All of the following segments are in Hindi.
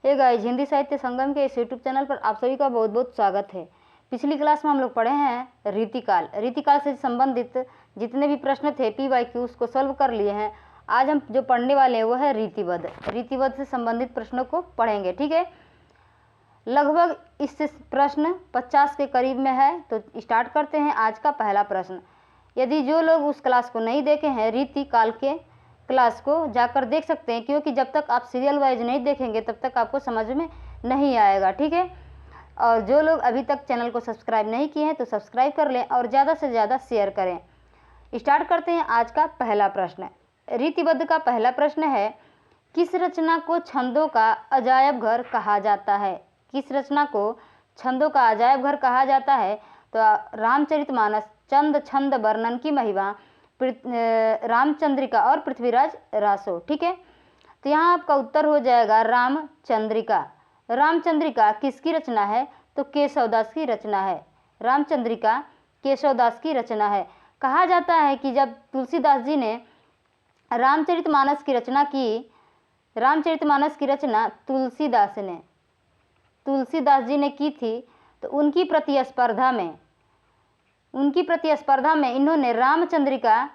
हे गाइस, हिंदी साहित्य संगम के इस यूट्यूब चैनल पर आप सभी का बहुत बहुत स्वागत है। पिछली क्लास में हम लोग पढ़े हैं रीतिकाल। रीतिकाल से संबंधित जितने भी प्रश्न थे PYQ उसको सॉल्व कर लिए हैं। आज हम जो पढ़ने वाले हैं वो है रीतिवध। रीतिवध से संबंधित प्रश्नों को पढ़ेंगे, ठीक है। लगभग इससे प्रश्न 50 के करीब में है, तो स्टार्ट करते हैं आज का पहला प्रश्न। यदि जो लोग उस क्लास को नहीं देखे हैं, रीतिकाल के क्लास को जाकर देख सकते हैं, क्योंकि जब तक आप सीरियल वाइज नहीं देखेंगे तब तक आपको समझ में नहीं आएगा, ठीक है। और जो लोग अभी तक चैनल को सब्सक्राइब नहीं किए हैं तो सब्सक्राइब कर लें और ज़्यादा से ज़्यादा शेयर करें। स्टार्ट करते हैं आज का पहला प्रश्न। रीतिबद्ध का पहला प्रश्न है, किस रचना को छंदों का अजायब घर कहा जाता है? किस रचना को छंदों का अजायब घर कहा जाता है? तो रामचरितमानस, चंद छंद वर्णन की महिमा, रामचंद्रिका और पृथ्वीराज रासो, ठीक है। तो यहाँ आपका उत्तर हो जाएगा रामचंद्रिका। रामचंद्रिका किसकी रचना है? तो केशवदास की रचना है। रामचंद्रिका केशवदास की रचना है। कहा जाता है कि जब तुलसीदास जी ने रामचरितमानस की रचना की, रामचरितमानस की रचना तुलसीदास जी ने की थी, तो उनकी प्रतिस्पर्धा में इन्होंने रामचंद्रिका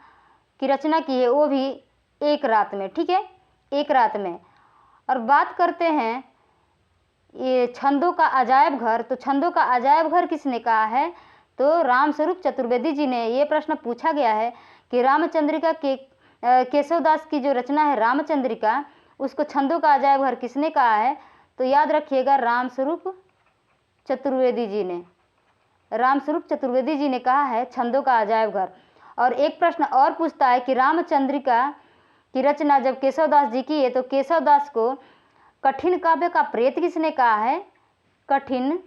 की रचना की है, वो भी एक रात में, ठीक है, एक रात में। और बात करते हैं ये छंदों का अजायब घर, तो छंदों का अजायब घर किसने कहा है? तो रामस्वरूप चतुर्वेदी जी ने। ये प्रश्न पूछा गया है कि रामचंद्रिका के केशवदास की जो रचना है रामचंद्रिका, उसको छंदों का अजायब घर किसने कहा है? तो याद रखिएगा, रामस्वरूप चतुर्वेदी जी ने। रामस्वरूप चतुर्वेदी जी ने कहा है छंदों का अजायब घर। और एक प्रश्न और पूछता है कि रामचंद्रिका की रचना जब केशवदास जी की है, तो केशवदास को कठिन काव्य का प्रेत किसने कहा है? कठिन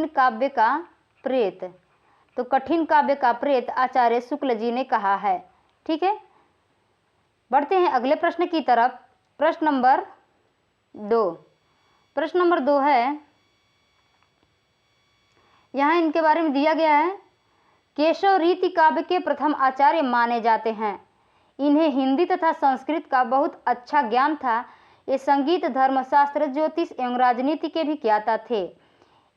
काव्य का प्रेत, तो कठिन काव्य का प्रेत आचार्य शुक्ल जी ने कहा है, ठीक है। बढ़ते हैं अगले प्रश्न की तरफ। प्रश्न नंबर 2 है, यहाँ इनके बारे में दिया गया है, केशव रीति काव्य के प्रथम आचार्य माने जाते हैं। इन्हें हिंदी तथा संस्कृत का बहुत अच्छा ज्ञान था। ये संगीत, धर्मशास्त्र, ज्योतिष एवं राजनीति के भी ज्ञाता थे।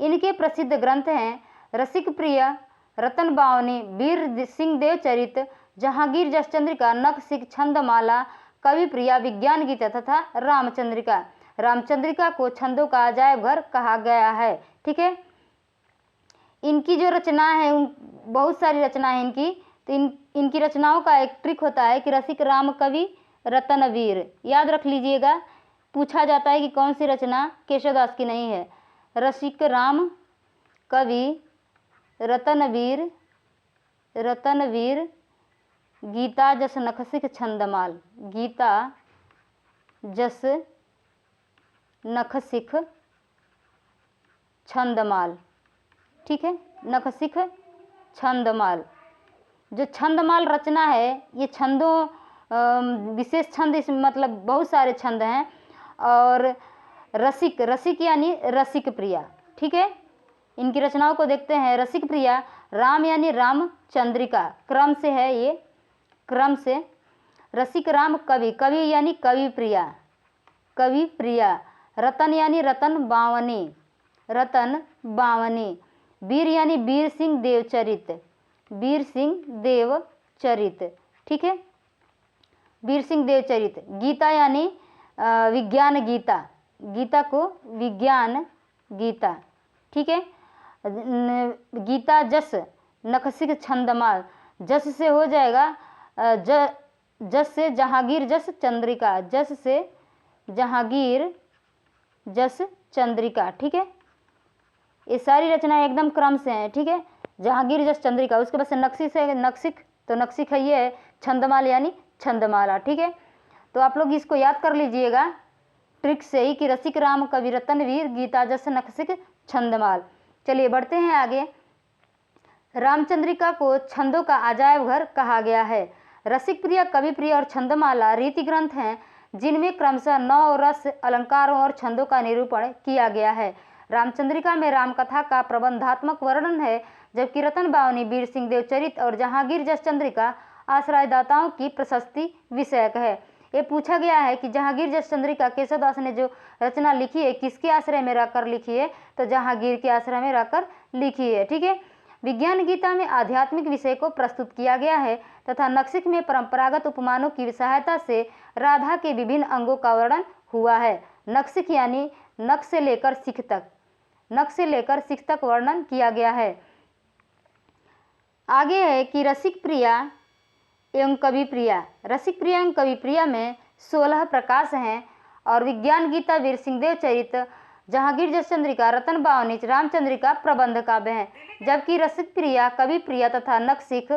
इनके प्रसिद्ध ग्रंथ हैं रसिक प्रिय, रतन बावनी, वीर सिंह देवचरित, जहांगीर जसचंद्रिका, नखशिख, छंदमाला, कवि प्रिया, विज्ञान गीता तथा रामचंद्रिका। रामचंद्रिका को छंदों का अजायब घर कहा गया है, ठीक है। इनकी जो रचना है, बहुत सारी रचना है इनकी, तो इनकी रचनाओं का एक ट्रिक होता है कि रसिक, राम, कवि, रतनवीर। याद रख लीजिएगा, पूछा जाता है कि कौन सी रचना केशवदास की नहीं है। रसिक, राम, कवि, रतनवीर, गीता जस नखशिख छंदमाल। गीता जस नखशिख छंदमाल, ठीक है, नखशिख छंदमाल। जो छंदमाल रचना है, ये छंदों विशेष छंद, इसमें मतलब बहुत सारे छंद हैं। और रसिक यानी रसिक प्रिया, ठीक है। इनकी रचनाओं को देखते हैं। रसिक प्रिया, राम यानी रामचंद्रिका, क्रम से है ये, क्रम से। रसिक राम, कवि यानी कवि प्रिया, रतन यानी रतन बावनी, वीर यानी वीर सिंह देवचरित, ठीक है, वीर सिंह देवचरित। गीता यानी विज्ञान गीता, गीता को विज्ञान गीता, ठीक है। गीता जस नखशिख छंदमाल, जस से हो जाएगा जस से जहांगीर जस चंद्रिका, जस से जहांगीर जस चंद्रिका, ठीक है। ये सारी रचनाएं एकदम क्रम से हैं, ठीक है। जहांगीर जस चंद्रिका, उसके बाद से नखशिख, तो नखशिख है ये छंदमाल यानी छंदमाला, ठीक है। तो आप लोग इसको याद कर लीजिएगा ट्रिक से ही कि रसिक, राम, कवि, रतनवीर, गीता जस नखशिख छंदमाल। चलिए बढ़ते हैं आगे। रामचंद्रिका को छंदों का अजायब घर कहा गया है। रसिक प्रिय, कवि प्रिय और छंदमाला रीति ग्रंथ हैं, जिनमें क्रमशः 9 रस, अलंकारों और छंदों का निरूपण किया गया है। रामचंद्रिका में रामकथा का प्रबंधात्मक वर्णन है, जबकि रतन बावनी, वीर सिंह देवचरित और जहांगीर जसचंद्रिका आश्रयदाताओं की प्रशस्ति विषयक है। ये पूछा गया है कि जहांगीर जस चंद्रिका केशवदास ने जो रचना लिखी है किसके आश्रय में रहकर लिखी है, तो जहांगीर के आश्रय में रहकर लिखी है। ठीक है। विज्ञान गीता में आध्यात्मिक विषय को प्रस्तुत किया गया है तथा नक्सिक में परंपरागत उपमानों की सहायता से राधा के विभिन्न अंगों का वर्णन हुआ है। नक्सिक यानी नख से लेकर सिख तक, नख से लेकर सिख तक वर्णन किया गया है। आगे है कि रसिक प्रिया एवं कवि प्रिया। रसिक प्रिया एवं कवि प्रिया में 16 प्रकाश हैं और विज्ञान गीता, वीर सिंहदेव चरित, जहांगीर जस चंद्रिका, रतन बावनीच, रामचंद्रिका प्रबंध काव्य हैं, जबकि रसिक प्रिया, कवि प्रिया तथा नखसिख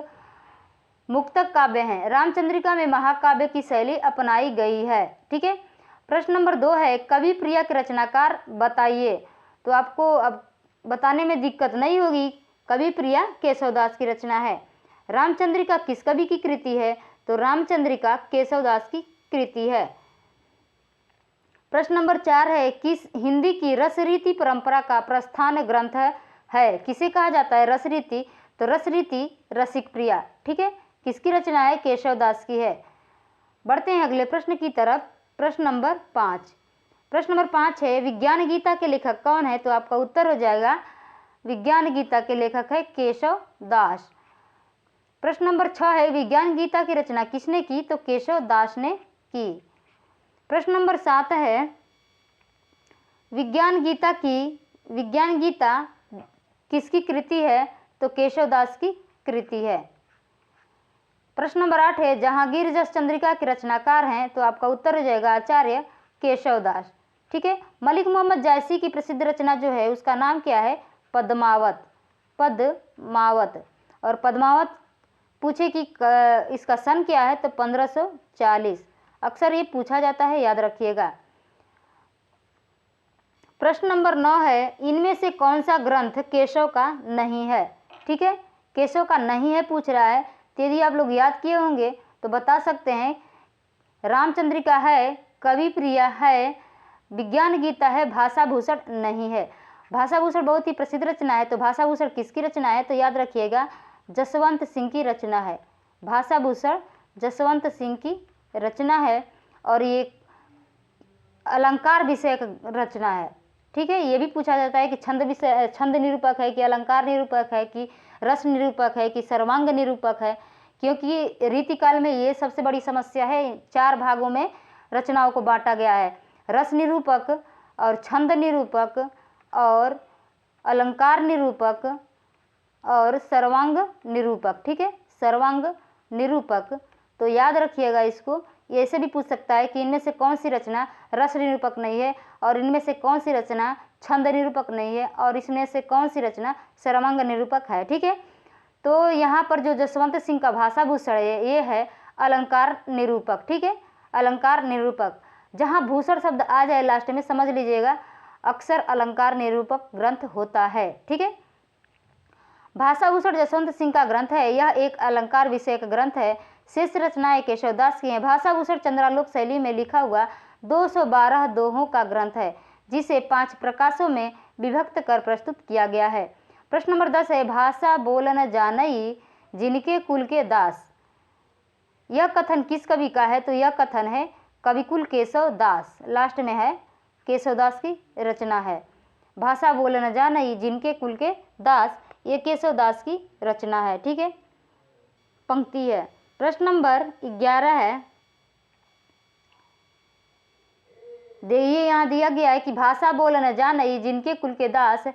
मुक्तक काव्य हैं। रामचंद्रिका में महाकाव्य की शैली अपनाई गई है। ठीक है। प्रश्न नंबर 2 है कवि प्रिया के रचनाकार बताइए। तो आपको अब बताने में दिक्कत नहीं होगी। कवि प्रिया केशवदास की रचना है। रामचंद्रिका किस कवि की कृति है? तो रामचंद्रिका केशवदास की कृति है। प्रश्न नंबर 4 है किस हिंदी की रसरीति परंपरा का प्रस्थान ग्रंथ है? किसे कहा जाता है रसरीति? तो रसरीति रसिक प्रिया। ठीक है। किसकी रचना है? केशवदास की है। बढ़ते हैं अगले प्रश्न की तरफ। प्रश्न नंबर 5। प्रश्न नंबर 5 है विज्ञान गीता के लेखक कौन है? तो आपका उत्तर हो जाएगा विज्ञान गीता के लेखक है केशवदास। प्रश्न नंबर 6 है विज्ञान गीता की रचना किसने की? तो केशवदास ने की। प्रश्न नंबर 7 है विज्ञान गीता किसकी कृति है? तो केशवदास की कृति है। प्रश्न नंबर 8 है जहांगीर जस चंद्रिका के रचनाकार हैं? तो आपका उत्तर हो जाएगा आचार्य केशवदास। ठीक है। मलिक मोहम्मद जायसी की प्रसिद्ध रचना जो है उसका नाम क्या है? पद्मावत। पद्मावत। और पद्मावत पूछे कि इसका सन क्या है? तो 1540। अक्सर ये पूछा जाता है, याद रखिएगा। प्रश्न नंबर 9 है इनमें से कौन सा ग्रंथ केशव का नहीं है? ठीक है। केशव का नहीं है पूछ रहा है, तो यदि आप लोग याद किए होंगे तो बता सकते हैं रामचंद्रिका है, कवि प्रिया है, विज्ञान गीता है, भाषाभूषण नहीं है। भाषाभूषण बहुत ही प्रसिद्ध रचना है, तो भाषाभूषण किसकी रचना है? तो याद रखिएगा जसवंत सिंह की रचना है। भाषाभूषण जसवंत सिंह की रचना है और ये अलंकार विषय रचना है। ठीक है। ये भी पूछा जाता है कि छंद निरूपक है कि अलंकार निरूपक है कि रस निरूपक है कि सर्वांग निरूपक है, क्योंकि रीतिकाल में ये सबसे बड़ी समस्या है। 4 भागों में रचनाओं को बांटा गया है, रस निरूपक और छंद निरूपक और अलंकार निरूपक और सर्वांग निरूपक। ठीक है। सर्वांग निरूपक। तो याद रखिएगा इसको। ये ऐसे भी पूछ सकता है कि इनमें से कौन सी रचना रस निरूपक नहीं है और इनमें से कौन सी रचना छंद निरूपक नहीं है और इसमें से कौन सी रचना सर्वांग निरूपक है। ठीक है। तो यहाँ पर जो जसवंत सिंह का भाषाभूषण है ये है अलंकार निरूपक। ठीक है। अलंकार निरूपक। जहाँ भूषण शब्द आ जाए लास्ट में समझ लीजिएगा अक्सर अलंकार निरूपक ग्रंथ होता है। ठीक है। भाषाभूषण जसवंत सिंह का ग्रंथ है। यह एक अलंकार विषयक ग्रंथ है। शेष रचनाएं केशवदास की हैं। भाषाभूषण चंद्रालोक शैली में लिखा हुआ 212 दोहों का ग्रंथ है जिसे 5 प्रकाशों में विभक्त कर प्रस्तुत किया गया है। प्रश्न नंबर 10 है भाषा बोल न जानई जिनके कुल के दास। यह कथन किस कवि का है? तो यह कथन है कविकुल केशवदास। लास्ट में है केशवदास की रचना है। भाषा बोल न जानई जिनके कुल के दास, ये केशवदास की रचना है। ठीक है। पंक्ति है। प्रश्न नंबर 11 है, देखिए यहाँ दिया गया है कि भाषा बोल न जानई जिनके कुल के दास,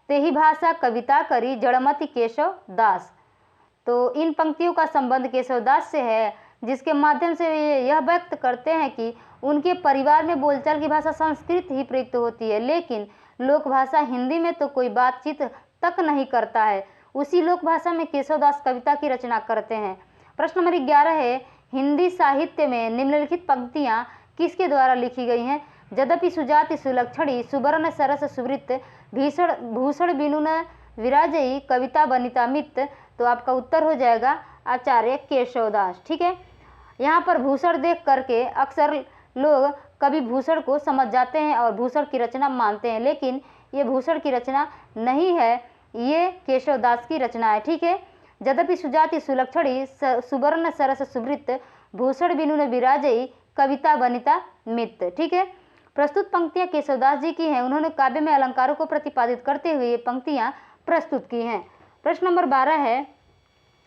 ते ही भाषा कविता करी जड़मति केशव दास। तो इन पंक्तियों का संबंध केशवदास से है, जिसके माध्यम से यह व्यक्त करते हैं कि उनके परिवार में बोलचाल की भाषा संस्कृत ही प्रयुक्त होती है, लेकिन लोक भाषा हिंदी में तो कोई बातचीत तक नहीं करता है। उसी लोक भाषा में केशवदास कविता की रचना करते हैं। प्रश्न नंबर 11 है हिंदी साहित्य में निम्नलिखित पंक्तियाँ किसके द्वारा लिखी गई हैं? यद्यपि सुजाति सुलक्षणी सुवर्ण सरस सुवृत्त भीषण भूषण बिनु न विराजई कविता बनिता मित्त। तो आपका उत्तर हो जाएगा आचार्य केशवदास। ठीक है। यहाँ पर भूषण देख करके अक्सर लोग कवि भूषण को समझ जाते हैं और भूषण की रचना मानते हैं, लेकिन ये भूषण की रचना नहीं है, ये केशवदास की रचना है। ठीक है। यद्यपि सुजाति सुलक्षणी सुवर्ण सरस सुवृत्त भूषण बिनु न विराजई कविता वनिता मित्र। ठीक है, प्रस्तुत पंक्तियां केशवदास जी की हैं। उन्होंने काव्य में अलंकारों को प्रतिपादित करते हुए ये पंक्तियां प्रस्तुत की हैं। प्रश्न नंबर 12 है,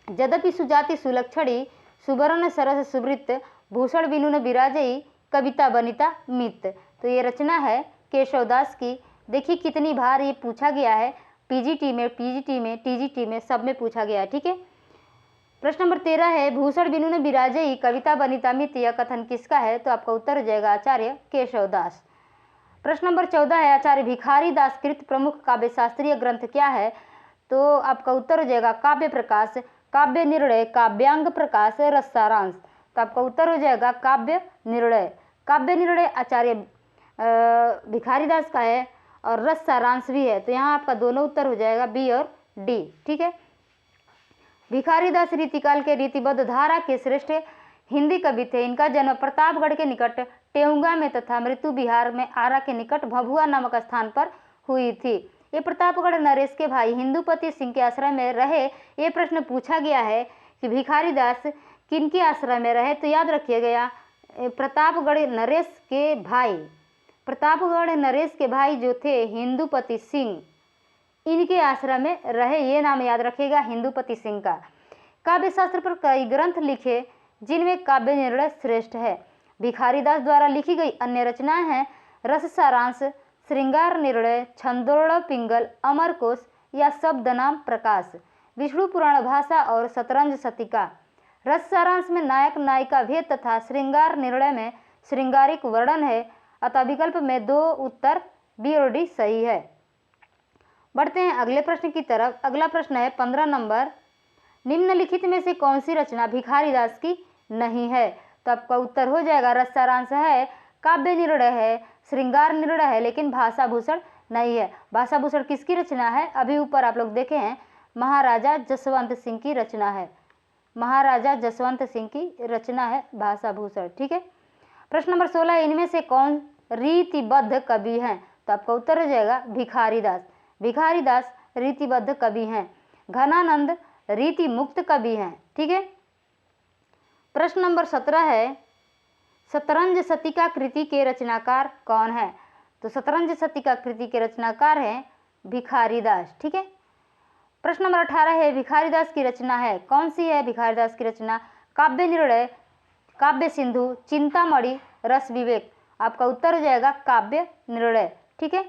यद्यपि सुजाति सुलक्षणी सुवर्ण सरस सुवृत्त भूषण बिनुन विराजई कविता वनिता मित्र। तो ये रचना है केशवदास की। देखिए कितनी बार ये पूछा गया है, पीजीटी में, टीजीटी में, सब में पूछा गया है। ठीक है, प्रश्न नंबर 13 है, भूषण बिनुन विराजई कविता वनिता मित्र, यह कथन किसका है? तो आपका उत्तर हो जाएगा आचार्य केशवदास। प्रश्न नंबर 14 है, आचार्य भिखारी दास कृत प्रमुख काव्य शास्त्रीय ग्रंथ क्या है? तो आपका उत्तर हो जाएगा काव्य प्रकाश, काव्य निर्णय, काव्यांग प्रकाश, रस सारांश। तो आपका उत्तर हो जाएगा काव्य निर्णय। काव्य निर्णय आचार्य भिखारी दास का है और रस सारांश भी है। तो यहाँ आपका दोनों उत्तर हो जाएगा बी और डी। ठीक है, भिखारी दास रीतिकाल के रीतिबद्ध धारा के श्रेष्ठ हिंदी कवि थे। इनका जन्म प्रतापगढ़ के निकट टेउंगा में तथा मृत्यु बिहार में आरा के निकट भभुआ नामक स्थान पर हुई थी। ये प्रतापगढ़ नरेश के भाई हिंदुपति सिंह के आश्रय में रहे। ये प्रश्न पूछा गया है कि भिखारी दास किनके आश्रय में रहे? तो याद रखिएगा प्रतापगढ़ नरेश के भाई, प्रतापगढ़ नरेश के भाई जो थे हिंदुपति सिंह, इनके आश्रम में रहे। ये नाम याद रखिएगा हिंदुपति सिंह का। काव्य शास्त्र पर कई ग्रंथ लिखे जिनमें काव्य निर्णय श्रेष्ठ है। भिखारी दास द्वारा लिखी गई अन्य रचनाएं हैं रस सारांश, श्रृंगार निर्णय, छंदोड़ पिंगल, अमरकोश या शब्द नाम प्रकाश, विष्णु पुराण भाषा और शतरंज शतिका। रस सारांश में नायक नायिका भेद तथा श्रृंगार निर्णय में श्रृंगारिक वर्णन है, अतः विकल्प में 2 उत्तर बी और डी सही है। बढ़ते हैं अगले प्रश्न की तरफ। अगला प्रश्न है 15 नंबर, निम्नलिखित में से कौन सी रचना भिखारी दास की नहीं है? तो आपका उत्तर हो जाएगा रस सारांश है, काव्य निर्णय है, श्रृंगार निर्णय है, लेकिन भाषा भूषण नहीं है। भाषा भूषण किसकी रचना है? अभी ऊपर आप लोग देखे हैं, महाराजा जसवंत सिंह की रचना है। महाराजा जसवंत सिंह की रचना है भाषा भूषण। ठीक है, प्रश्न नंबर 16, इनमें से कौन रीतिबद्ध कवि हैं? तो आपका उत्तर हो जाएगा भिखारी दास। भिखारी दास रीतिबद्ध कवि हैं। घनानंद रीति मुक्त कवि हैं। ठीक है, प्रश्न नंबर 17 है, शतरंज शतिका कृति के रचनाकार कौन है? तो शतरंज शतिका कृति के रचनाकार हैं भिखारी दास। ठीक है, प्रश्न नंबर 18 है, भिखारी दास की रचना है, कौन सी है भिखारी दास की रचना? काव्य निर्णय, काव्य सिंधु, चिंतामणि, रस विवेक। आपका उत्तर हो जाएगा काव्य निर्णय। ठीक है,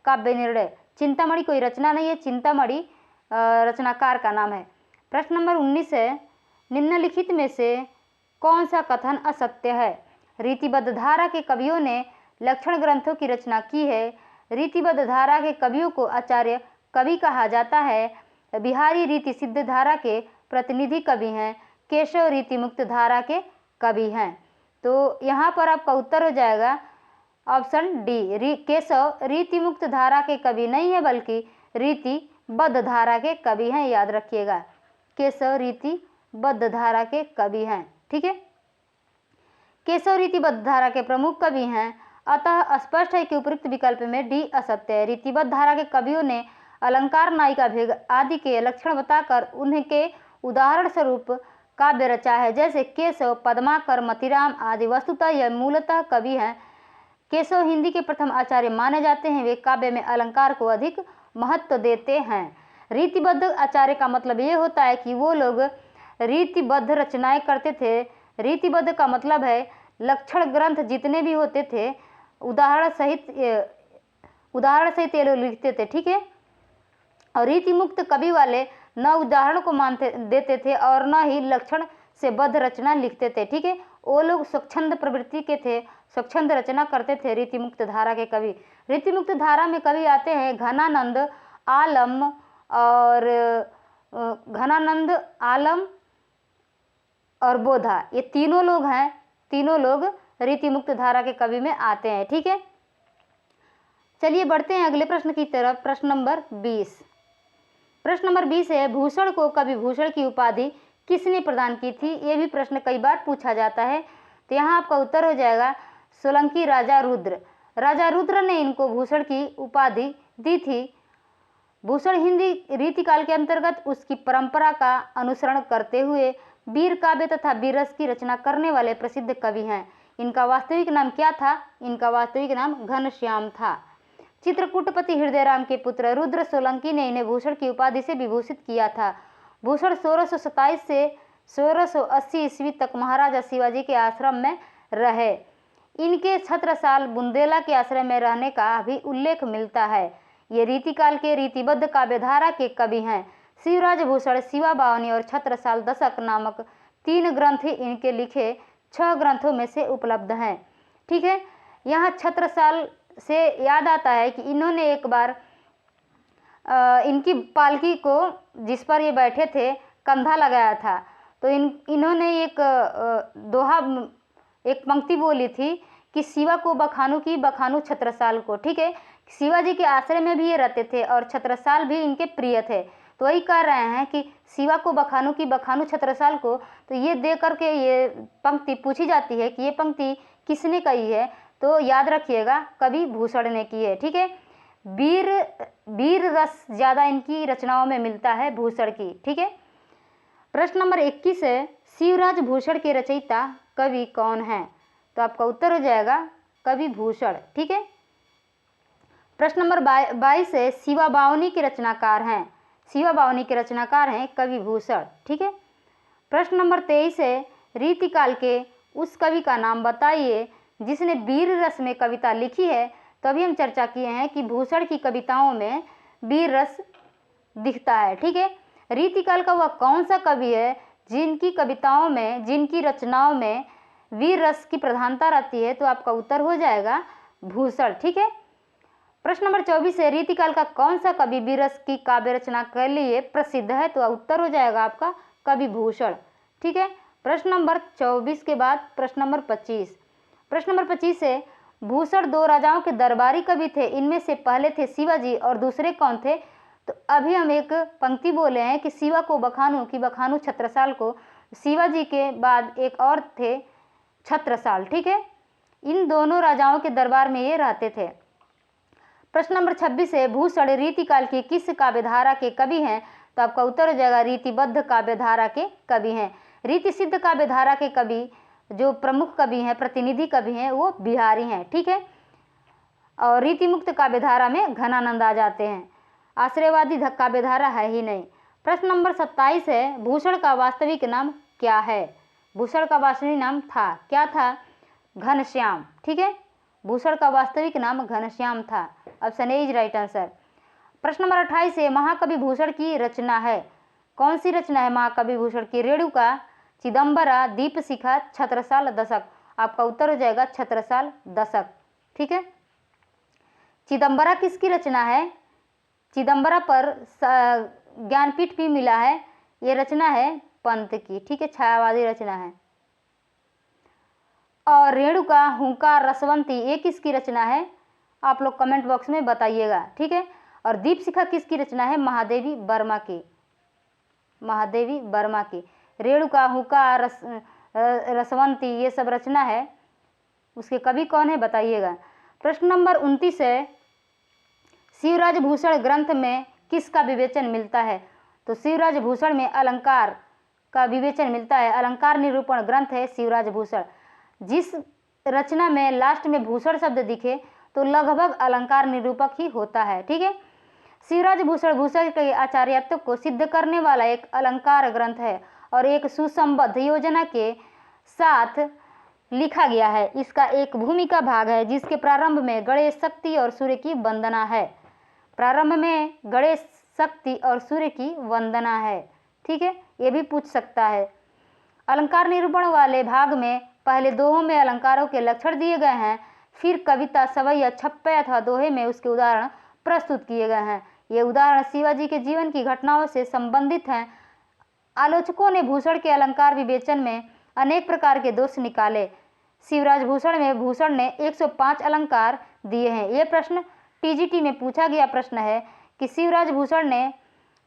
काव्य निर्णय। चिंतामणि कोई रचना नहीं है, चिंतामणि रचनाकार का नाम है। प्रश्न नंबर 19 है, निम्नलिखित में से कौन सा कथन असत्य है? रीतिबद्ध धारा के कवियों ने लक्षण ग्रंथों की रचना की है। रीतिबद्ध धारा के कवियों को आचार्य कवि कहा जाता है। बिहारी रीति सिद्ध धारा के प्रतिनिधि कवि हैं। केशव रीति मुक्त धारा के कवि हैं। तो यहाँ पर आपका उत्तर हो जाएगा ऑप्शन डी, केशव रीति मुक्त धारा के कवि नहीं है बल्कि रीतिबद्ध धारा के कवि हैं। याद रखिएगा, केशव रीतिबद्ध धारा के कवि हैं। ठीक है, केशव रीतिबद्ध धारा के प्रमुख कवि हैं, अतः स्पष्ट है कि उपयुक्त विकल्प में डी असत्य है। रीतिबद्ध धारा के कवियों ने अलंकार, नायिका भेद आदि के लक्षण बताकर उनके उदाहरण स्वरूप काव्य रचा है, जैसे केशव, पद्माकर, मतिराम आदि। वस्तुतः यह मूलतः कवि हैं। केशव हिंदी के प्रथम आचार्य माने जाते हैं। वे काव्य में अलंकार को अधिक महत्व देते हैं। रीतिबद्ध आचार्य का मतलब ये होता है कि वो लोग रीतिबद्ध रचनाएं करते थे। रीतिबद्ध का मतलब है लक्षण ग्रंथ जितने भी होते थे उदाहरण सहित ये लोग लिखते थे। ठीक है, और रीति मुक्त कवि वाले न उदाहरण को मानते देते थे और न ही लक्षण से बद्ध रचना लिखते थे। ठीक है, वो लोग स्वच्छंद प्रवृत्ति के थे, स्वच्छंद रचना करते थे रीति मुक्त धारा के कवि। रीति मुक्त धारा में कवि आते हैं घनानंद, आलम और बोधा। ये तीनों लोग हैं, तीनों लोग रीति मुक्त धारा के कवि में आते हैं। ठीक है, चलिए बढ़ते हैं अगले प्रश्न की तरफ। प्रश्न नंबर 20। प्रश्न नंबर 20 है, भूषण को कवि भूषण की उपाधि किसने प्रदान की थी? ये भी प्रश्न कई बार पूछा जाता है। तो यहाँ आपका उत्तर हो जाएगा सोलंकी राजा रुद्र। राजा रुद्र ने इनको भूषण की उपाधि दी थी। भूषण हिंदी रीतिकाल के अंतर्गत उसकी परंपरा का अनुसरण करते हुए वीर काव्य तथा वीर रस की रचना करने वाले प्रसिद्ध कवि हैं। इनका वास्तविक नाम क्या था? इनका वास्तविक नाम घनश्याम था। चित्रकूटपति हृदयराम के पुत्र रुद्र सोलंकी ने इन्हें भूषण की उपाधि से विभूषित किया था। भूषण 1627 से 1680 ईस्वी तक महाराजा शिवाजी के आश्रम में रहे। इनके छत्रसाल बुंदेला के आश्रम में रहने का भी उल्लेख मिलता है। ये रीतिकाल के रीतिबद्ध काव्यधारा के कवि हैं। शिवराज भूषण शिवा बावनी और छत्रसाल दशक नामक 3 ग्रंथ इनके लिखे 6 ग्रंथों में से उपलब्ध हैं। ठीक है, यहाँ छत्रसाल से याद आता है कि इन्होंने एक बार इनकी पालकी को, जिस पर ये बैठे थे, कंधा लगाया था, तो इन्होंने एक दोहा, एक पंक्ति बोली थी कि शिवा को बखानू की बखानू छत्रसाल को। ठीक है, शिवाजी के आश्रय में भी ये रहते थे और छत्रसाल भी इनके प्रिय थे, तो वही कह रहे हैं कि शिवा को बखानू की बखानू छत्रसाल को। तो ये दे करके ये पंक्ति पूछी जाती है कि ये पंक्ति किसने कही है, तो याद रखिएगा कवि भूषण ने की है। ठीक है, वीर रस ज़्यादा इनकी रचनाओं में मिलता है भूषण की। ठीक है, प्रश्न नंबर 21 है, शिवराज भूषण के रचयिता कवि कौन है? तो आपका उत्तर हो जाएगा कवि भूषण। ठीक है, प्रश्न नंबर 22 है, शिवा बावनी के रचनाकार हैं। शिवा बावनी के रचनाकार हैं कवि भूषण। ठीक है, प्रश्न नंबर 23 है, रीतिकाल के उस कवि का नाम बताइए जिसने वीर रस में कविता लिखी है। तो अभी हम चर्चा किए हैं कि भूषण की कविताओं में वीर रस दिखता है। ठीक है, रीतिकाल का वह कौन सा कवि है जिनकी कविताओं में, जिनकी रचनाओं में वीर रस की प्रधानता रहती है? तो आपका उत्तर हो जाएगा भूषण। ठीक है, प्रश्न नंबर 24 है, रीतिकाल का कौन सा कवि वीर रस की काव्य रचना के लिए प्रसिद्ध है? तो उत्तर हो जाएगा आपका कवि भूषण। ठीक है, प्रश्न नंबर 24 के बाद प्रश्न नंबर 25। प्रश्न नंबर 25 है, भूषण 2 राजाओं के दरबारी कवि थे, इनमें से पहले थे शिवाजी और दूसरे कौन थे? तो अभी हम एक पंक्ति बोले हैं कि शिवा को बखानू की बखानू छत्रसाल को, शिवाजी के बाद एक और थे छत्रसाल। ठीक है, इन दोनों राजाओं के दरबार में ये रहते थे। प्रश्न नंबर 26 है, भूषण रीतिकाल की किस काव्यधारा के कवि हैं? तो आपका उत्तर हो जाएगा रीतिबद्ध काव्यधारा के कवि हैं। रीति सिद्ध काव्यधारा के कवि जो प्रमुख कवि हैं, प्रतिनिधि कवि हैं, वो बिहारी हैं। ठीक है, और रीति मुक्त काव्यधारा में घनानंद आ जाते हैं, आश्रयवादी काव्यधारा है ही नहीं। प्रश्न नंबर 27 है, भूषण का वास्तविक नाम क्या है? भूषण का वास्तविक नाम था, क्या था? घनश्याम। ठीक है, भूषण का वास्तविक नाम घनश्याम था। Option A is right answer. प्रश्न नंबर 28 है, महाकवि भूषण की रचना है, कौन सी रचना है महाकवि भूषण की? रेणुका, चिदंबरा, दीपशिखा, छत्रसाल दशक। आपका उत्तर हो जाएगा छत्रसाल दशक। ठीक है, चिदंबरा किसकी रचना है? चिदंबरा पर ज्ञानपीठ भी मिला है, ये रचना है पंत की। ठीक है, छायावादी रचना है। और रेणुका, हुंकार, रसवंती, ये किसकी रचना है? आप लोग कमेंट बॉक्स में बताइएगा। ठीक है, और दीपशिखा किसकी रचना है? महादेवी वर्मा की, महादेवी वर्मा की। रेणुका, हुंकार, रसवंती, ये सब रचना है, उसके कवि कौन है बताइएगा। प्रश्न नंबर 29 है, शिवराज भूषण ग्रंथ में किसका विवेचन मिलता है? तो शिवराज भूषण में अलंकार का विवेचन मिलता है। अलंकार निरूपण ग्रंथ है शिवराज भूषण। जिस रचना में लास्ट में भूषण शब्द दिखे तो लगभग अलंकार निरूपक ही होता है। ठीक है, शिवराज भूषण भूषण के आचार्यत्व को सिद्ध करने वाला एक अलंकार ग्रंथ है और एक सुसंबद्ध योजना के साथ लिखा गया है। इसका एक भूमिका भाग है जिसके प्रारंभ में गणेश, शक्ति और सूर्य की वंदना है। प्रारंभ में गणेश, शक्ति और सूर्य की वंदना है। ठीक है, ये भी पूछ सकता है। अलंकार निरूपण वाले भाग में पहले दोहों में अलंकारों के लक्षण दिए गए हैं, फिर कविता, सवैया, छप्पे अथवा दोहे में उसके उदाहरण प्रस्तुत किए गए हैं। ये उदाहरण शिवाजी के जीवन की घटनाओं से संबंधित हैं। आलोचकों ने भूषण के अलंकार विवेचन में अनेक प्रकार के दोष निकाले। शिवराज भूषण में भूषण ने 105 अलंकार दिए हैं। ये प्रश्न टीजीटी में पूछा गया प्रश्न है कि शिवराज भूषण ने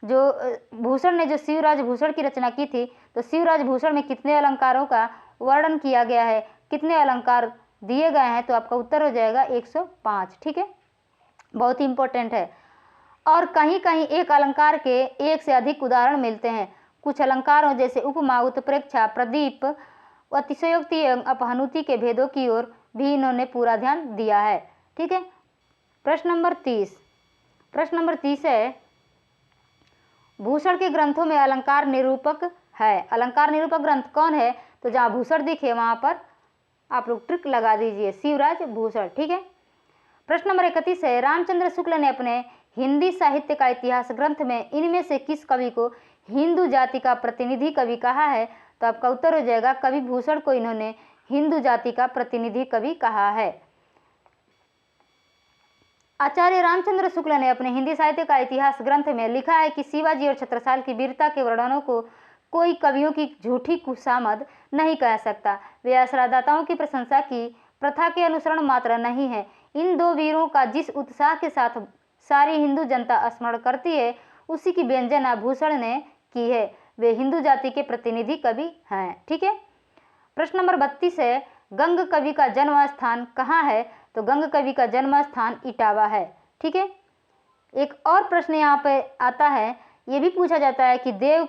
जो शिवराज भूषण की रचना की थी, तो शिवराज भूषण में कितने अलंकारों का वर्णन किया गया है, कितने अलंकार दिए गए हैं? तो आपका उत्तर हो जाएगा 105। ठीक है, बहुत ही इंपॉर्टेंट है। और कहीं कहीं एक अलंकार के एक से अधिक उदाहरण मिलते हैं। कुछ अलंकारों जैसे उपमा, उत्प्रेक्षा, प्रदीप, अतिशयोक्ति एवं अपहनुति के भेदों की ओर भी इन्होंने पूरा ध्यान दिया है। ठीक है। प्रश्न नंबर 30 है, भूषण के ग्रंथों में अलंकार निरूपक है। अलंकार निरूपक ग्रंथ कौन है? तो जहाँ भूषण दिखे वहाँ पर आप लोग ट्रिक लगा दीजिए, शिवराज भूषण। ठीक है। प्रश्न नंबर 31 है, रामचंद्र शुक्ल ने अपने हिंदी साहित्य का इतिहास ग्रंथ में इनमें से किस कवि को हिंदू जाति का प्रतिनिधि कवि कहा है? तो आपका उत्तर हो जाएगा कवि भूषण को इन्होंने हिंदू जाति का प्रतिनिधि कवि कहा है। आचार्य रामचंद्र शुक्ल ने अपने हिंदी साहित्य का इतिहास ग्रंथ में लिखा है कि शिवाजी और छत्रसाल की वीरता के वर्णनों को कोई कवियों की झूठी खुशामद नहीं कह सकता। वे आश्रयदाताओं की प्रशंसा की प्रथा के अनुसरण मात्र नहीं है। इन दो वीरों का जिस उत्साह के साथ सारी हिंदू जनता स्मरण करती है, उसी की व्यंजना भूषण ने की है। वे हिंदू जाति के प्रतिनिधि कवि हैं। ठीक है। प्रश्न नंबर 32 है, गंग कवि का जन्म स्थान कहाँ है? तो गंग कवि का जन्म स्थान इटावा है। ठीक है। एक और प्रश्न यहाँ पे आता है, ये भी पूछा जाता है कि देव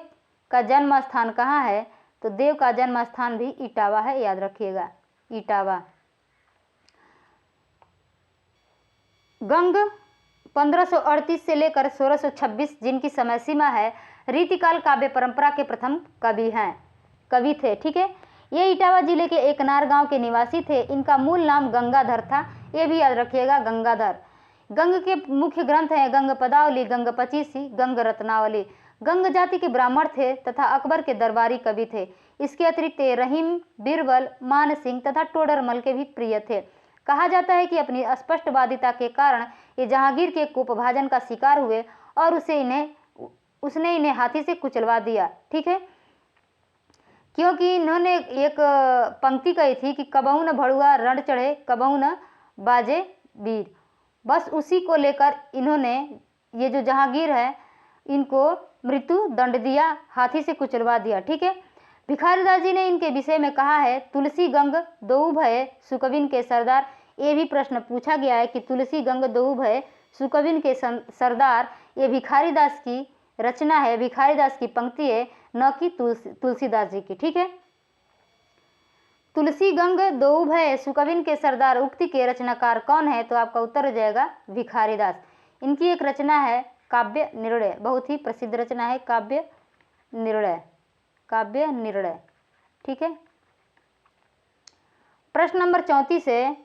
का जन्म स्थान कहाँ है? तो देव का जन्म स्थान भी इटावा है, याद रखिएगा, इटावा। गंग 1538 से लेकर 1626 जिनकी समय सीमा है, रीतिकाल काव्य परंपरा के प्रथम कवि थे। ठीक है। ये इटावा जिले के एकनार गांव के निवासी थे। इनका मूल नाम गंगाधर था, ये भी याद रखिएगा, गंगाधर। गंग के मुख्य ग्रंथ हैं गंग पदावली, गंग पचीसी, गंग रत्नावली। गंग जाति के ब्राह्मण थे तथा अकबर के दरबारी कवि थे। इसके अतिरिक्त रहीम, बीरबल, मान सिंह तथा टोडरमल के भी प्रिय थे। कहा जाता है कि अपनी स्पष्टवादिता के कारण ये जहांगीर के कोपभाजन का शिकार हुए और उसने इन्हें हाथी से कुचलवा दिया। ठीक है। क्योंकि इन्होंने एक पंक्ति कही थी कि कबहू न भड़ुआ रण चढ़े, कबहू न बाजे वीर। बस उसी को लेकर इन्होंने, ये जो जहांगीर है, इनको मृत्यु दंड दिया, हाथी से कुचलवा दिया। ठीक है। भिखारीदास जी ने इनके विषय में कहा है, तुलसी गंग दोऊ भय सुकविन के सरदार। ये भी प्रश्न पूछा गया है कि तुलसी गंग दोऊ भय सुकविन के सरदार, ये भिखारीदास की रचना है, भिखारीदास की पंक्ति है, न कि तुलसीदास जी की। ठीक है। तुलसी गंग दोऊ भय सुकविन के सरदार उक्ति के रचनाकार कौन है? तो आपका उत्तर हो जाएगा भिखारीदास। इनकी एक रचना है काव्य निर्णय, बहुत ही प्रसिद्ध रचना है काव्य निर्णय। ठीक है। प्रश्न नंबर 34 है,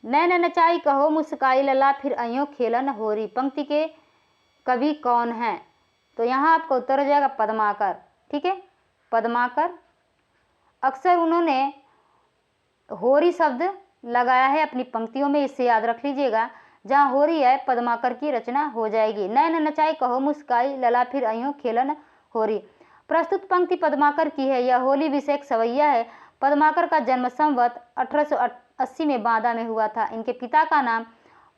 नैन नचाई कहो मुस्काई लला फिर अयो खेलन होरी। पंक्ति के कवि कौन है? तो यहाँ आपका उत्तर हो जाएगा पद्माकर। ठीक है। पद्माकर। अक्सर उन्होंने होरी शब्द लगाया है अपनी पंक्तियों में, इससे याद रख लीजिएगा। जहाँ होरी है पद्माकर की रचना हो जाएगी। नैन नचाई कहो मुस्काई लला फिर अयो खेलन होरी। प्रस्तुत पंक्ति पद्माकर की है। यह होली विषयक सवैया है। पद्माकर का जन्म संवत 1880 में बांदा में हुआ था। इनके पिता का नाम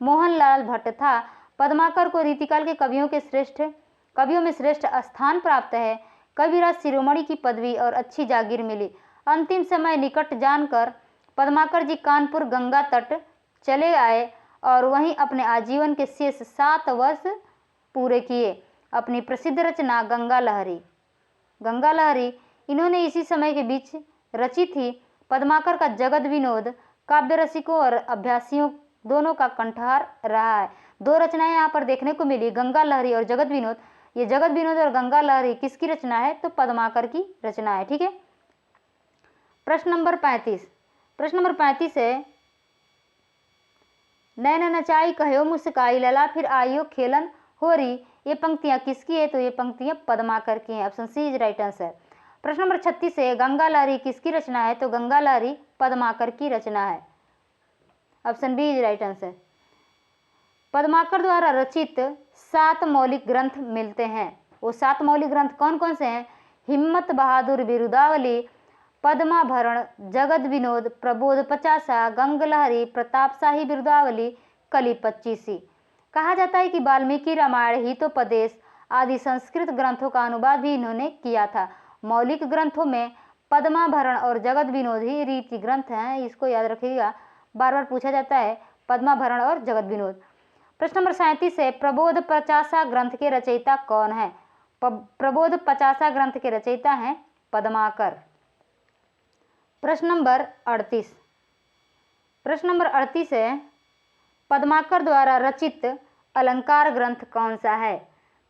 मोहनलाल भट्ट था। पद्माकर को रीतिकाल के कवियों में श्रेष्ठ स्थान प्राप्त है। कविराज शिरोमणि की पदवी और अच्छी जागीर मिली। अंतिम समय निकट जानकर पद्माकर जी कानपुर गंगा तट चले आए और वहीं अपने आजीवन के शेष 7 वर्ष पूरे किए। अपनी प्रसिद्ध रचना गंगा लहरी इन्होंने इसी समय के बीच रची थी। पद्माकर का जगत विनोद काव्य रसिकों और अभ्यासियों दोनों का कंठहार रहा है। 2 रचनाएं यहाँ पर देखने को मिली, गंगा लहरी और जगत विनोद। ये जगत विनोद और गंगा लहरी किसकी रचना है? तो पद्माकर की रचना है। ठीक है। प्रश्न नंबर 35 है, नैन नचाई कहो मुस्काई लला फिर आयो खेलन होरी। ये पंक्तियां किसकी है? तो ये पंक्तियां पद्माकर की हैं। Option C is right answer. प्रश्न नंबर 36 है, गंगा लहरी किसकी रचना है? तो गंगा लहरी पद्माकर की रचना है। Option B is right answer. Padmakar द्वारा रचित 7 मौलिक ग्रंथ मिलते हैं। वो 7 मौलिक ग्रंथ कौन कौन से हैं? हिम्मत बहादुर बिरुदावली, पद्माभरण, जगत विनोद, प्रबोध 50, गंग लहरी, प्रतापशाही बिरुदावली, कली 25। कहा जाता है कि वाल्मीकि रामायण, हितोपदेश आदि संस्कृत ग्रंथों का अनुवाद भी इन्होंने किया था। मौलिक ग्रंथों में पद्माभरण और जगत विनोद ही रीति ग्रंथ हैं। इसको याद रखिएगा, बार बार पूछा जाता है पद्माभरण और जगत विनोद। प्रश्न नंबर 37 है, प्रबोध 50 ग्रंथ के रचयिता कौन है? प्रबोध 50 ग्रंथ के रचयिता हैं पद्माकर। प्रश्न नंबर 38। प्रश्न नंबर 38 है, पद्माकर द्वारा रचित अलंकार ग्रंथ कौन सा है?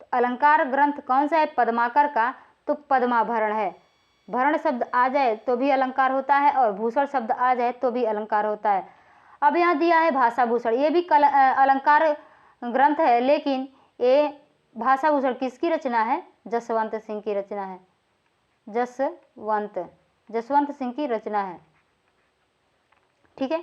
तो अलंकार ग्रंथ कौन सा है पद्माकर का? तो पद्माभरण है। भरण शब्द आ जाए तो भी अलंकार होता है और भूषण शब्द आ जाए तो भी अलंकार होता है। अब यहाँ दिया है भाषा भूषण, ये भी अलंकार ग्रंथ है, लेकिन ये भाषा भूषण किसकी रचना है? जसवंत सिंह की रचना है। जसवंत सिंह की रचना है। ठीक है।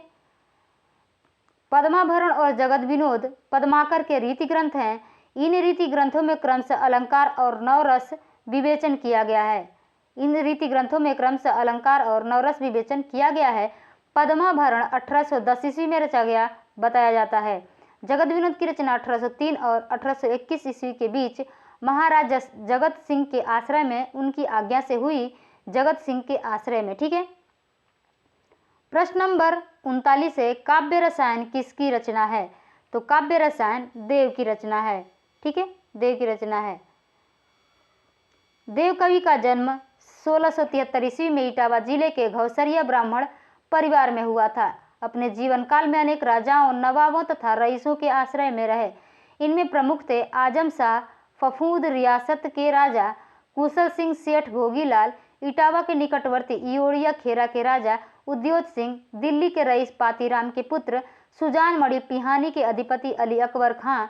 पद्माभरण और जगत विनोद पद्माकर के रीति ग्रंथ हैं। इन रीति ग्रंथों में क्रमशः अलंकार और नवरस विवेचन किया गया है। इन रीति ग्रंथों में क्रमशः अलंकार और नवरस विवेचन किया गया है। पद्माभरण 1810 ईस्वी में रचा गया बताया जाता है। जगत विनोद की रचना 1803 और 1821 ईस्वी के बीच महाराज जगत सिंह के आश्रय में उनकी आज्ञा से हुई। जगत सिंह के आश्रय में। ठीक है। प्रश्न नंबर 39 है, काव्य रसायन किसकी रचना है? तो काव्य रसायन देव की रचना है। ठीक है, देव की रचना है। देव कवि का जन्म 1673 ईस्वी में इटावा जिले के घौसरिया ब्राह्मण परिवार में हुआ था। अपने जीवन काल में अनेक राजाओं, नवाबों तथा रईसों के आश्रय में रहे। इनमें प्रमुख थे आजम शाह फफूद, रियासत के राजा कुशल सिंह, सेठ भोगीलाल, इटावा के निकटवर्ती इयोड़िया खेरा के राजा उद्योत सिंह, दिल्ली के रईस पातीराम के पुत्र सुजान मणि, पिहानी के अधिपति अली अकबर खां।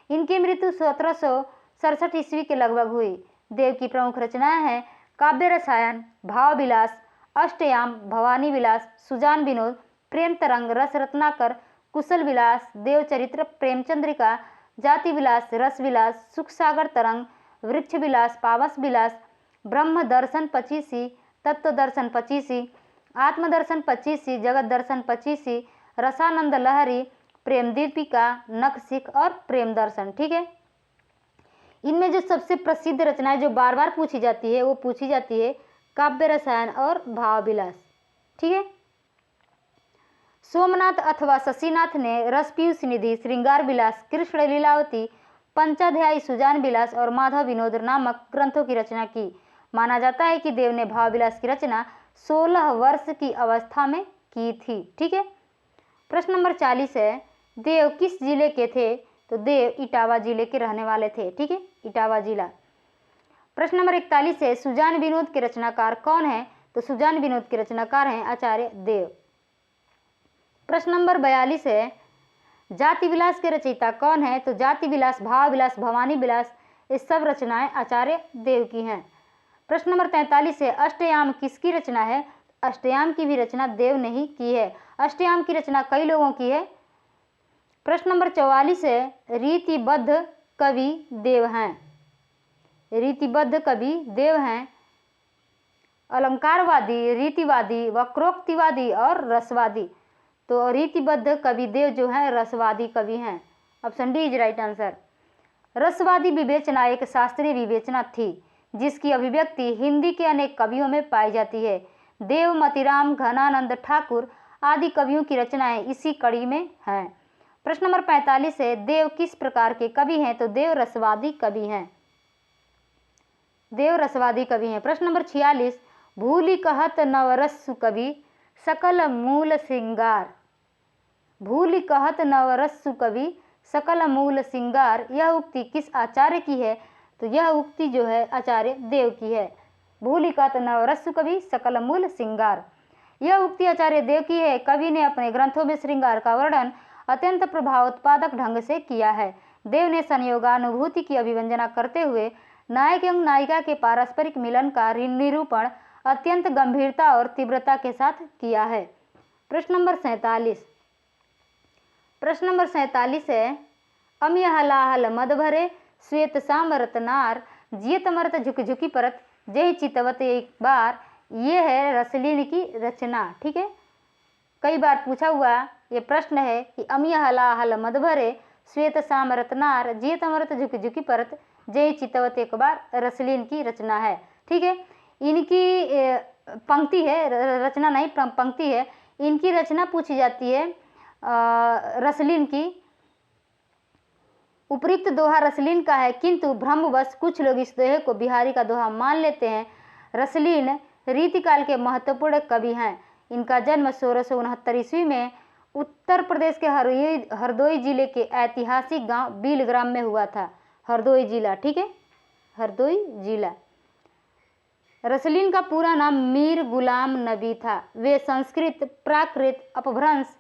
इनकी मृत्यु 1767 ईस्वी के लगभग हुई। देव की प्रमुख रचनाएं हैं काव्य रसायन, भाव विलास, अष्टयाम, भवानी विलास, सुजान विनोद, प्रेम तरंग, रस रत्नाकर, कुशल विलास, देव चरित्र, प्रेमचंद्रिका, जाति विलास, रस विलास, सुख सागर तरंग, वृक्ष विलास, पावस विलास, ब्रह्म दर्शन 25, तत्व दर्शन 25, आत्मदर्शन 25, जगत दर्शन 25, रसानंद लहरी, प्रेम दीपिका, नख सिख और प्रेम दर्शन। ठीक है। इनमें जो सबसे प्रसिद्ध रचनाएं जो बार बार पूछी जाती है वो पूछी जाती है काव्य रसायन और भाव विलास। ठीक है। सोमनाथ अथवा शशिनाथ ने रस पीयूष निधि, श्रृंगार विलास, कृष्ण लीलावती, पंचाध्यायी, सुजान विलास और माधव विनोद नामक ग्रंथों की रचना की। माना जाता है कि देव ने भाव विलास की रचना 16 वर्ष की अवस्था में की थी। ठीक है। प्रश्न नंबर 40 है, देव किस जिले के थे? तो देव इटावा जिले के रहने वाले थे। ठीक है, इटावा जिला। प्रश्न नंबर 41 है, सुजान विनोद के रचनाकार कौन है? तो सुजान विनोद के रचनाकार हैं आचार्य देव। प्रश्न नंबर 42 है, जाति विलास के रचयिता कौन है? तो जाति विलास, भाव विलास, भवानी विलास, ये सब रचनाएं आचार्य देव की हैं। प्रश्न नंबर 43 है, अष्टयाम किसकी रचना है? अष्टयाम की भी रचना देव ने ही की है। अष्टयाम की रचना कई लोगों की है। प्रश्न नंबर 44 है, रीतिबद्ध कवि देव हैं। रीतिबद्ध कवि देव हैं। अलंकारवादी, रीतिवादी, वक्रोक्तिवादी और रसवादी। तो रीतिबद्ध कवि देव जो हैं रसवादी कवि हैं। Option D is right answer. रसवादी विवेचना एक शास्त्रीय विवेचना थी जिसकी अभिव्यक्ति हिंदी के अनेक कवियों में पाई जाती है। देव, मतिराम, घनानंद ठाकुर आदि कवियों की रचनाएं इसी कड़ी में हैं। प्रश्न नंबर 45 है, देव किस प्रकार के कवि हैं? तो देव रसवादी कवि हैं। देव रसवादी कवि हैं। प्रश्न नंबर 46, भूलि कहत नवरस कवि सकल मूल श्रृंगार। भूलि कहत नवरस कवि सकल मूल श्रृंगार, यह उक्ति किस आचार्य की है? तो यह उक्ति जो है आचार्य देव की है। भूलि कहत नवरस कवि सकल मूल श्रृंगार, यह उक्ति आचार्य देव की है। कवि ने अपने ग्रंथों में श्रृंगार का वर्णन अत्यंत प्रभावोत्पादक ढंग से किया है। देव ने संयोगानुभूति की अभिव्यंजना करते हुए नायक एवं नायिका के पारस्परिक मिलन का निरूपण अत्यंत गंभीरता और तीव्रता के साथ किया है। प्रश्न नंबर 47। प्रश्न नंबर 47 है, अमिय हलाहल मद भरे श्वेत साम रतनार, जियत मरत झुक झुकी परत, जय चितवत एक बार। ये है रसलीन की रचना। ठीक है, कई बार पूछा हुआ ये प्रश्न है कि अमिय हलाहल मद भरे श्वेत साम रतनार, जियत मरत झुक झुकी परत, जय चितवत एक बार, रसलीन की रचना है। ठीक है, इनकी पंक्ति है, रचना नहीं पंक्ति है। इनकी रचना पूछी जाती है रसलीन की। उपयुक्त दोहा रसलीन का है, किंतु भ्रमवश कुछ लोग इस दोहे को बिहारी का दोहा मान लेते हैं। रसलीन रीतिकाल के महत्वपूर्ण कवि हैं। इनका जन्म 1669 ईस्वी में उत्तर प्रदेश के हरदोई जिले के ऐतिहासिक गांव बिलग्राम में हुआ था। हरदोई जिला, ठीक है, हरदोई जिला। रसलीन का पूरा नाम मीर गुलाम नबी था। वे संस्कृत, प्राकृत, अपभ्रंश,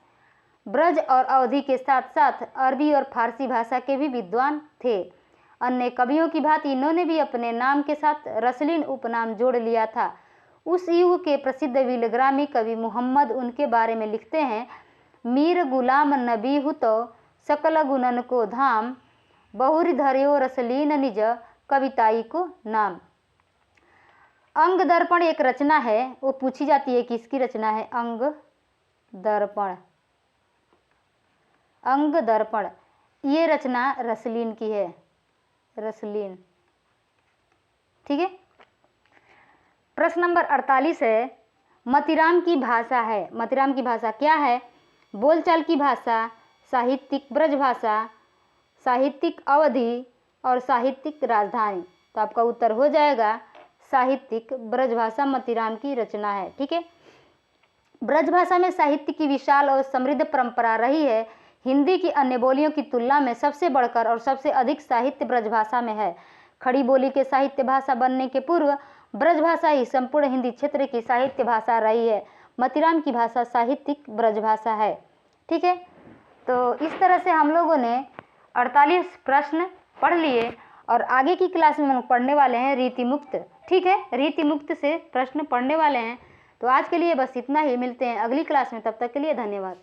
ब्रज और अवधी के साथ साथ अरबी और फारसी भाषा के भी विद्वान थे। अन्य कवियों की भांति इन्होंने भी अपने नाम के साथ रसलीन उपनाम जोड़ लिया था। उस युग के प्रसिद्ध बिलग्रामी कवि मुहम्मद उनके बारे में लिखते हैं, मीर गुलाम नबी हु तो सकल गुणन को धाम, बहुरी धर्यो रसलीन निज कविताई को नाम। अंग दर्पण एक रचना है, वो पूछी जाती है किसकी रचना है? अंग दर्पण। अंग दर्पण ये रचना रसलीन की है, रसलीन, ठीक है। प्रश्न नंबर 48 है, मतीराम की भाषा है। मतीराम की भाषा क्या है? बोलचाल की भाषा, साहित्यिक ब्रज भाषा, साहित्यिक अवधि और साहित्यिक राजधानी। तो आपका उत्तर हो जाएगा साहित्यिक ब्रज भाषा मतीराम की रचना है, ठीक है। ब्रज भाषा में साहित्य की विशाल और समृद्ध परंपरा रही है। हिंदी की अन्य बोलियों की तुलना में सबसे बढ़कर और सबसे अधिक साहित्य ब्रज भाषा में है। खड़ी बोली के साहित्य भाषा बनने के पूर्व ब्रज भाषा ही संपूर्ण हिंदी क्षेत्र की साहित्य भाषा रही है। मतीराम की भाषा साहित्यिक ब्रज भाषा है, ठीक है। तो इस तरह से हम लोगों ने 48 प्रश्न पढ़ लिए और आगे की क्लास में हम पढ़ने वाले हैं रीति मुक्त, ठीक है। रीति मुक्त से प्रश्न पढ़ने वाले हैं। तो आज के लिए बस इतना ही, मिलते हैं अगली क्लास में, तब तक के लिए धन्यवाद।